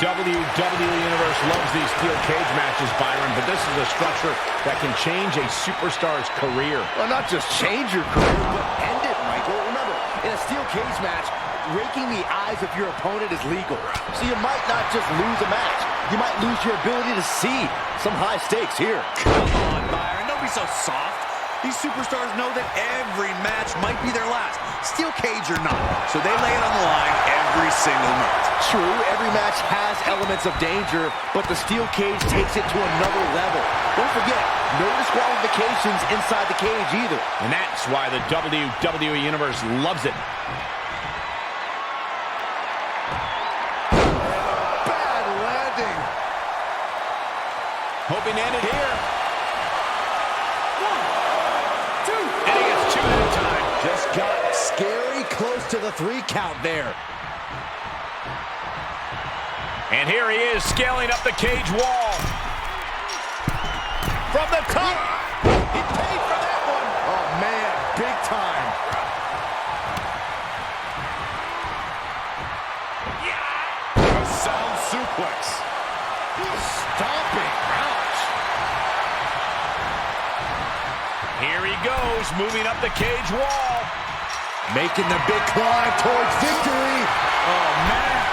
WWE Universe loves these steel cage matches, Byron, but this is a structure that can change a superstar's career. Well, not just change your career, but end it, Michael. Remember, in a steel cage match, raking the eyes of your opponent is legal. So you might not just lose a match. You might lose your ability to see. Some high stakes here. Come on, Byron. Don't be so soft. These superstars know that every match might be their last, steel cage or not, so they lay it on the line every single night. True, every match has elements of danger, but the steel cage takes it to another level. Don't forget, no disqualifications inside the cage either. And that's why the WWE Universe loves it. Bad landing. Hoping to end it here. Just got scary close to the 3 count there. And here he is, scaling up the cage wall. From the top. He paid for that one. Oh, man, big time. A sound suplex. Stomping. Ouch. Here he goes, moving up the cage wall. Making the big climb towards victory. Oh, man.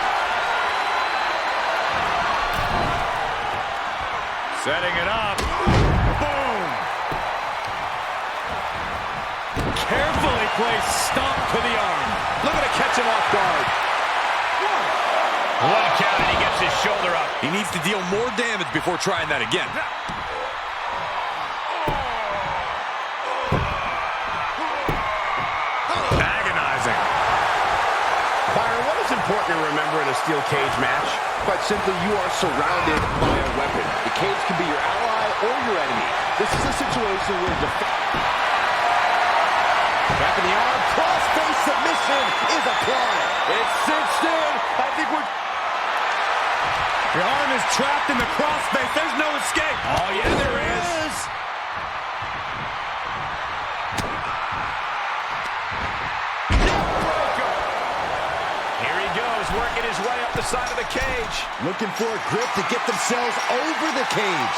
Setting it up. Boom. Carefully placed stomp to the arm. Looking to catch him off guard. One count and he gets his shoulder up. He needs to deal more damage before trying that again. Agonizing. Byron, what is important to remember in a steel cage match? Quite simply, you are surrounded by a weapon. The cage can be your ally or your enemy. This is a situation where Wrapping the arm. cross-face submission is applied. It's cinched in. I think we're... The arm is trapped in the crossface. There's no escape. Oh, yeah, there is. Here he goes, working his way up the side of the cage. Looking for a grip to get themselves over the cage.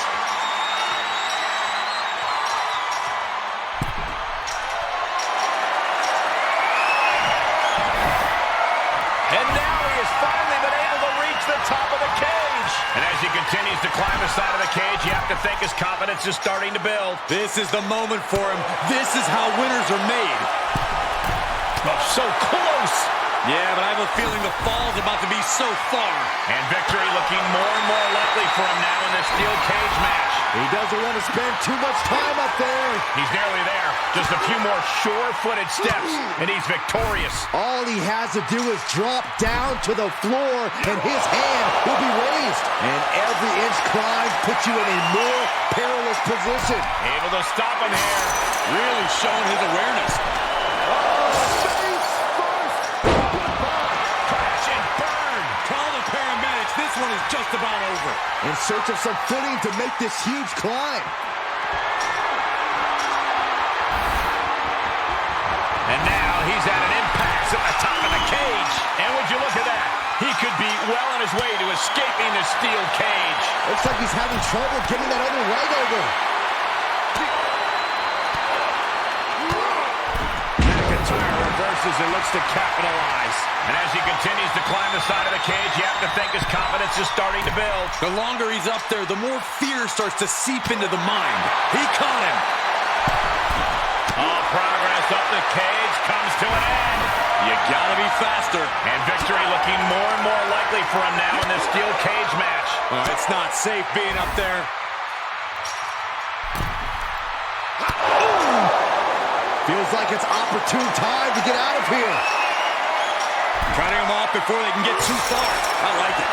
And now he has finally been able to reach the top of the cage. And as he continues to climb the side of the cage, you have to think his confidence is starting to build. This is the moment for him. This is how winners are made. Oh, so close. Yeah, but I have a feeling the fall's about to be so far. And victory looking more and more likely for him now in this steel cage match. He doesn't want to spend too much time up there. He's nearly there. Just a few more sure-footed steps, and he's victorious. All he has to do is drop down to the floor, and his hand will be raised. And every inch climb puts you in a more perilous position. Able to stop him here. Really showing his awareness. This one is just about over. In search of some footing to make this huge climb. And now he's at an impasse at the top of the cage. And would you look at that? He could be well on his way to escaping the steel cage. Looks like he's having trouble getting that other leg over. McIntyre reverses and looks to capitalize. And as he continues to climb the side of the cage, you have to think his confidence is starting to build. The longer he's up there, the more fear starts to seep into the mind. He caught him. All progress up the cage comes to an end. You gotta be faster. And victory looking more and more likely for him now in this steel cage match. It's not safe being up there. Feels like it's opportune time to get out of here. Cutting him off before they can get too far. I like it.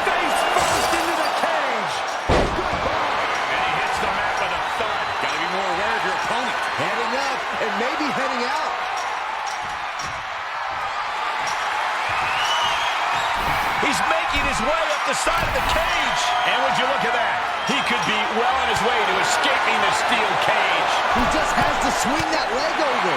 Face first into the cage. And he hits the mat with a thud. Gotta be more aware of your opponent. Heading up and maybe heading out. He's making his way up the side of the cage. And would you look at that? He could be well on his way to escaping the steel cage. He just has to swing that leg over.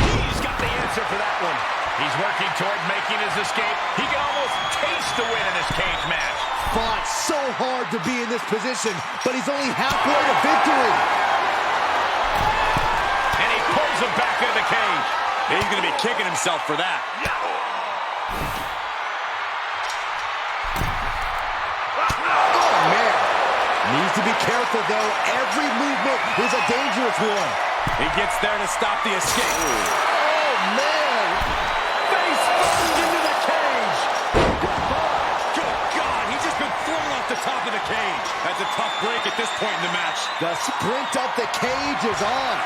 He's got the answer for for that one. He's working toward making his escape. He can almost taste the win in this cage match. Fought so hard to be in this position, but he's only halfway to victory. And he pulls him back into the cage. He's going to be kicking himself for that. Oh, man. Needs to be careful, though. Every movement is a dangerous one. He gets there to stop the escape. Oh, man. Face first into the cage. Good God, he's just been thrown off the top of the cage. That's a tough break at this point in the match. The sprint up the cage is on.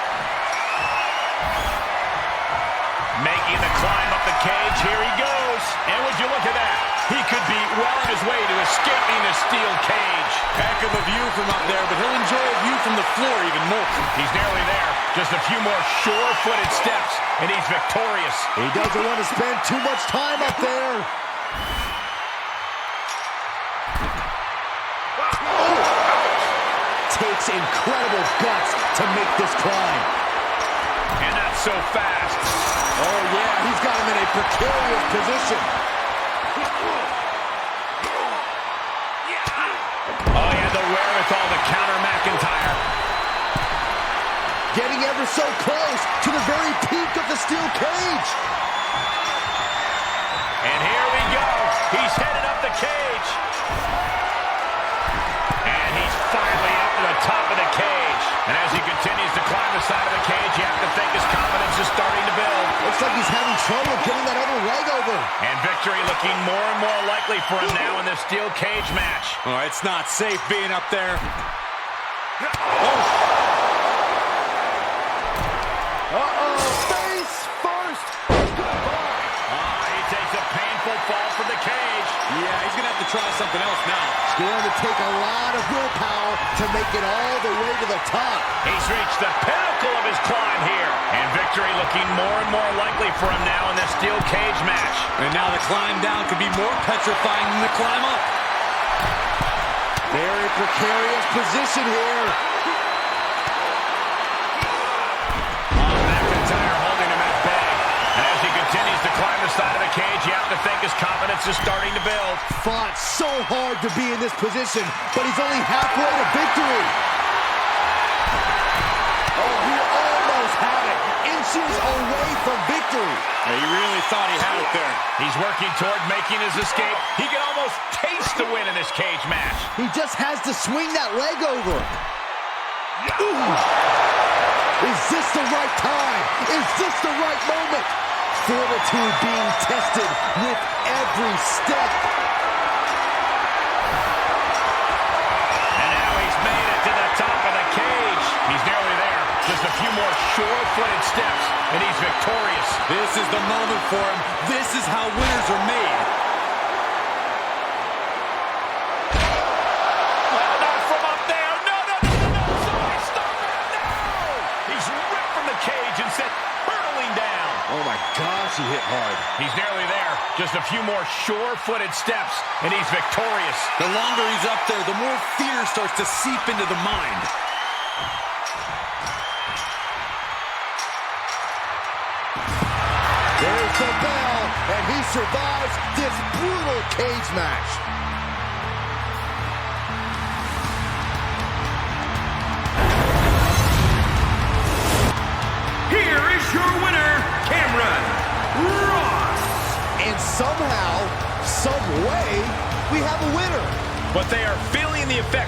Making the climb up the cage. Here he goes. And would you look at that? He could be well on his way to escaping the steel cage. Heck of a view from up there, but he'll enjoy a view from the floor even more. He's nearly there. Just a few more sure-footed steps, and he's victorious. He doesn't want to spend too much time up there. Oh. Takes incredible guts to make this climb. And not so fast. Oh, yeah, he's got him in a precarious position. Oh, he had the wherewithal to counter McIntyre. Getting ever so close to the very peak of the steel cage. And here we go. He's headed up the cage. And he's finally up to the top of the cage. And as he continues to climb the side of the cage, you have to think his confidence is starting to build. Looks like he's having trouble getting that other leg over. And victory looking more and more likely for him now in this steel cage match. Oh, it's not safe being up there. Face first. He takes a painful fall from the cage. Yeah, he's going to have to try something else now. It's going to take a lot of willpower to make it all the way to the top. He's reached the pinnacle of his climb here. And victory looking more and more likely for him now in this steel cage match. And now the climb down could be more petrifying than the climb up. Very precarious position here. McIntyre holding him at bay. And as he continues to climb the side of the cage, you have to think his confidence is starting to build. Fought so hard to be in this position, but he's only halfway to victory. Oh, he almost had it. Inches away from victory. Yeah, he really thought he had it there. He's working toward making his escape. He can almost taste the win in this cage match. He just has to swing that leg over. Ooh. Is this the right time? Is this the right moment? Fortitude being tested with every step. And now he's made it to the top of the cage. He's nearly there. Just a few more sure-footed steps, and he's victorious. This is the moment for him. This is how winners are made. Well, not from up there. No. Somebody stop it. No! He's ripped from the cage and sent hurtling down. Oh my gosh, he hit hard. He's nearly there. Just a few more sure-footed steps, and he's victorious. The longer he's up there, the more fear starts to seep into the mind. There's the bell, and he survives this brutal cage match. Here is your winner, Karrion Kross. And somehow, some way, we have a winner. But they are feeling the effects